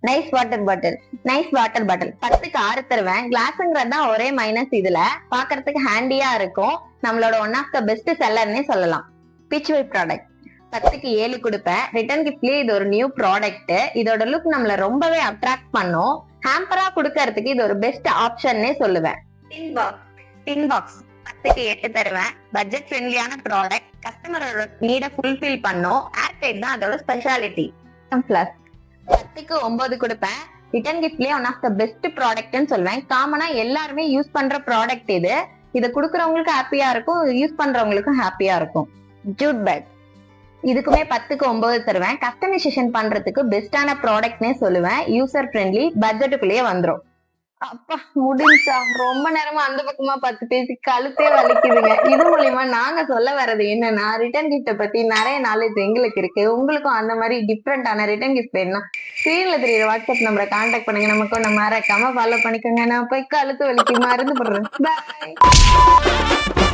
Nice water bottle. Nice water bottle 10க்கு 6 தருவேன். கிளாஸ்ங்கிறது தான் ஒரே மைனஸ். இதுல பாக்குறதுக்கு ஹேண்டியா இருக்கும். நம்மளோட ஒன் ஆஃப் த பெஸ்ட் செல்லர்னே சொல்லலாம். பிச்வை ப்ராடக்ட் 10க்கு 7 கொடுப்பேன். ரிட்டர்ன் கிஃப்ட்லயே இது ஒரு நியூ ப்ராடக்ட். இதோட லுக் நம்மள ரொம்பவே அட்ராக்ட் பண்ணும். ஹேம்பரா கொடுக்கறதுக்கு இது ஒரு பெஸ்ட் ஆப்ஷன்னே சொல்லுவேன். டின் பாக்ஸ் 10க்கு 8 தருவேன். பட்ஜெட் ஃப்ரெண்ட்லியான ப்ராடக்ட். கஸ்டமரோட நீட ஃபுல்ஃபில் பண்ணும். ஏர்டைட் தான் அதோட ஸ்பெஷாலிட்டி. பிளஸ் 10க்கு 9 கொடுப்பேன். ரிட்டர்ன் கிஃப்ட்லயே ஒன் ஆஃப் த பெஸ்ட் ப்ராடக்ட்னு சொல்லுவேன். காமனா எல்லாருமே யூஸ் பண்ற ப்ராடக்ட் இது. இதை கொடுக்கறவங்களுக்கு ஹாப்பியா இருக்கும், யூஸ் பண்றவங்களுக்கும் ஹாப்பியா இருக்கும். ஜூட் பேக் இதுக்குமே 10க்கு 9 தருவேன். கஸ்டமைசேஷன் பண்றதுக்கு பெஸ்டான ப்ராடக்ட்னே சொல்லுவேன். யூசர் ஃப்ரெண்ட்லி, பட்ஜெட்டுக்குள்ளேயே வந்துரும். அப்பா முடிஞ்சா ரொம்ப நேரமா அந்த பக்கமா பார்த்து பேசி கழுத்தே வலிக்குதுங்க. இது மூலியமா நாங்க சொல்ல வர்றது என்னன்னா, ரிட்டர்ன் கிஃப்ட பத்தி நிறைய நாலேஜ் எங்களுக்கு இருக்கு. உங்களுக்கும் அந்த மாதிரி டிஃப்ரெண்டான ரிட்டர்ன் கிஃப்ட் வேணும்னா ஸ்கிரீன்ல தெரியுற வாட்ஸ்அப் நம்பரை கான்டாக்ட் பண்ணுங்க. நமக்கு நம்ம மறக்காம ஃபாலோ பண்ணிக்கோங்க. நான் போய் கழுத்து வலிக்கு மருந்து போடுறேன். பாய்.